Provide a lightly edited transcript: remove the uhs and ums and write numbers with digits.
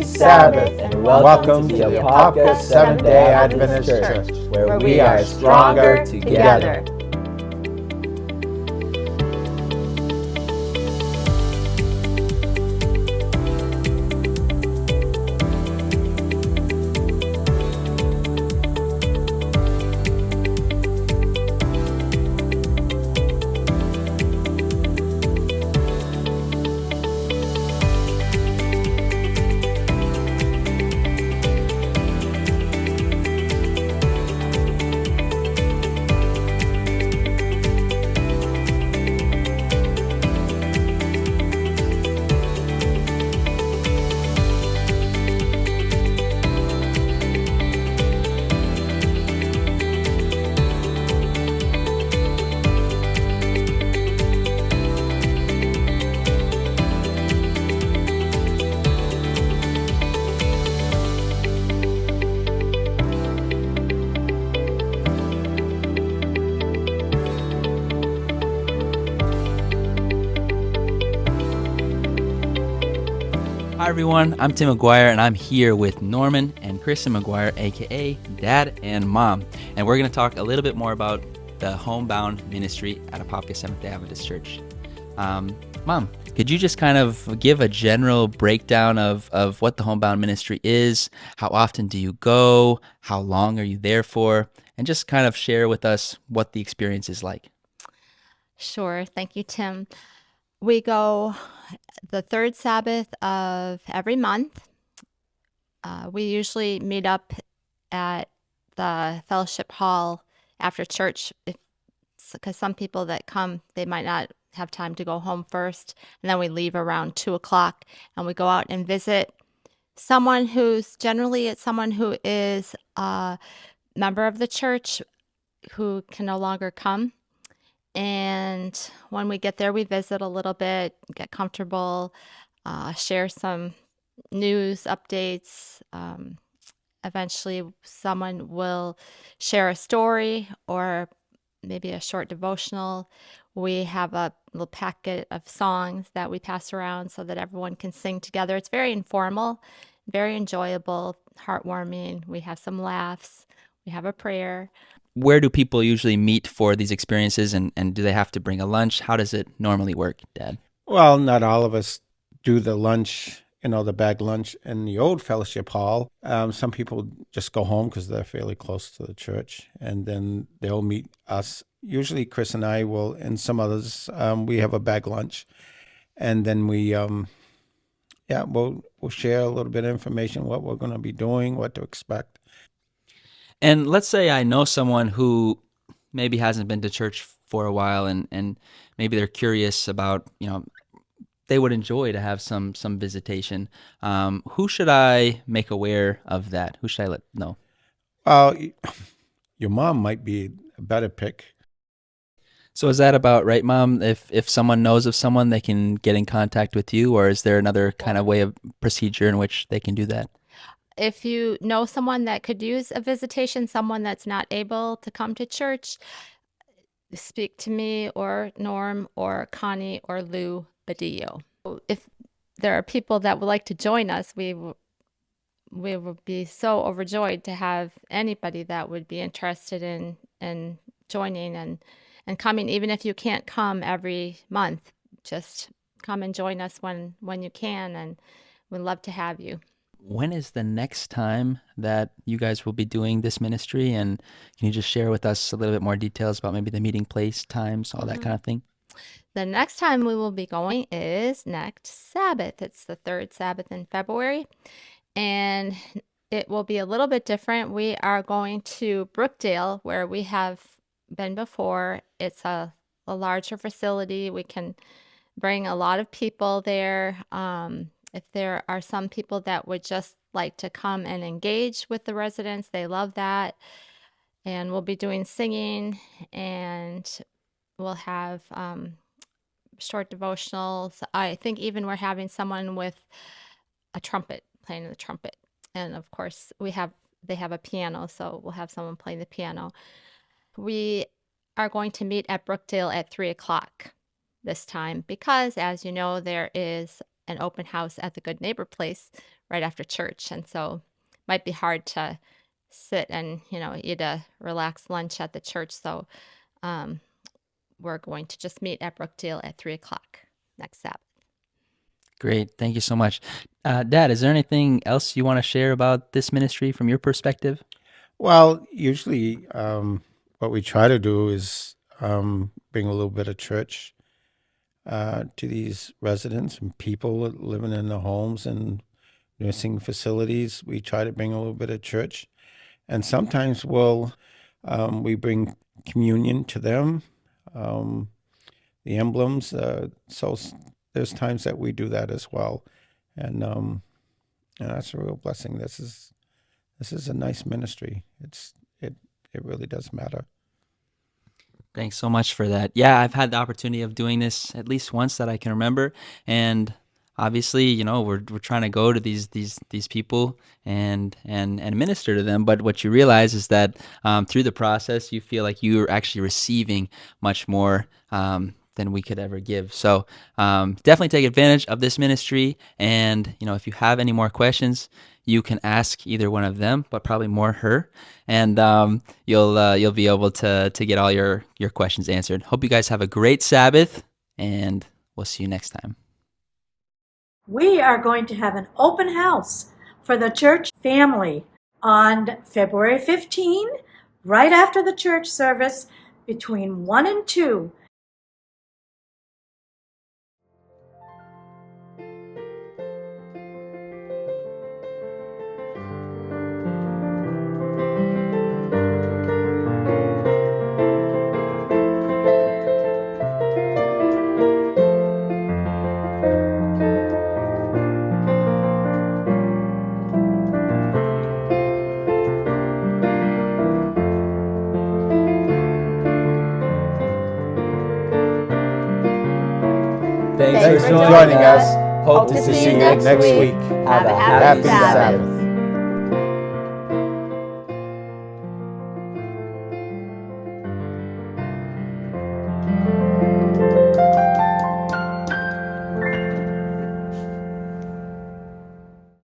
Sabbath, and welcome to the Apopka Seventh-day Adventist Church, where we are stronger together. Hi everyone, I'm Tim McGuire and I'm here with Norman and Kristen McGuire, aka Dad and Mom. And we're going to talk a little bit more about the Homebound ministry at Apopka Seventh-day Adventist Church. Mom, could you just kind of give a general breakdown of what the Homebound ministry is? How often do you go? How long are you there for? And just kind of share with us what the experience is like. Sure. Thank you, Tim. We go the third Sabbath of every month. We usually meet up at the fellowship hall after church because some people that come, they might not have time to go home first. And then we leave around 2 o'clock and we go out and visit someone who's generally it's someone who is a member of the church who can no longer come. And when we get there, we visit a little bit, get comfortable, share some news updates. Eventually, someone will share a story or maybe a short devotional. We have a little packet of songs that we pass around so that everyone can sing together. It's very informal, very enjoyable, heartwarming. We have some laughs. We have a prayer. Where do people usually meet for these experiences, and do they have to bring a lunch? How does it normally work, Dad? Well, not all of us do the lunch, the bag lunch in the old fellowship hall. Some people just go home because they're fairly close to the church, and then they'll meet us. Usually Chris and I will, and some others, we have a bag lunch, and then we'll share a little bit of information, what we're going to be doing, what to expect. And let's say I know someone who maybe hasn't been to church for a while and maybe they're curious about, they would enjoy to have some visitation. Who should I make aware of that? Who should I let know? Your mom might be a better pick. So is that about right, Mom? If someone knows of someone, they can get in contact with you, or is there another kind of way of procedure in which they can do that? If you know someone that could use a visitation, someone that's not able to come to church, speak to me or Norm or Connie or Lou Badillo. If there are people that would like to join us, we would be so overjoyed to have anybody that would be interested in joining and coming. Even if you can't come every month, just come and join us when you can, and we'd love to have you. When is the next time that you guys will be doing this ministry? And can you just share with us a little bit more details about maybe the meeting place, times, all that kind of thing? The next time we will be going is next Sabbath. It's the third Sabbath in February, and it will be a little bit different. We are going to Brookdale, where we have been before. It's a larger facility. We can bring a lot of people there. If there are some people that would just like to come and engage with the residents, they love that. And we'll be doing singing, and we'll have short devotionals. I think even we're having someone with a trumpet, playing the trumpet. And of course, they have a piano, so we'll have someone playing the piano. We are going to meet at Brookdale at 3 o'clock this time because, as you know, there is an open house at the Good Neighbor Place right after church. And so might be hard to sit and, eat a relaxed lunch at the church. So we're going to just meet at Brookdale at 3:00 next Sabbath. Great. Thank you so much. Dad, is there anything else you want to share about this ministry from your perspective? Well, usually what we try to do is bring a little bit of church to these residents and people living in the homes and nursing facilities. We try to bring a little bit of church. And sometimes we bring communion to them, the emblems. So there's times that we do that as well. And that's a real blessing. This is a nice ministry. It really does matter. Thanks so much for that. Yeah, I've had the opportunity of doing this at least once that I can remember, and obviously, we're trying to go to these people and minister to them. But what you realize is that through the process, you feel like you're actually receiving much more than we could ever give. So definitely take advantage of this ministry. And if you have any more questions, you can ask either one of them, but probably more her, and you'll be able to get all your questions answered. Hope you guys have a great Sabbath, and we'll see you next time. We are going to have an open house for the church family on February 15, right after the church service, between 1 and 2. Thanks for joining us. Hope to see you next week. Have a Happy happy Sabbath. Sabbath.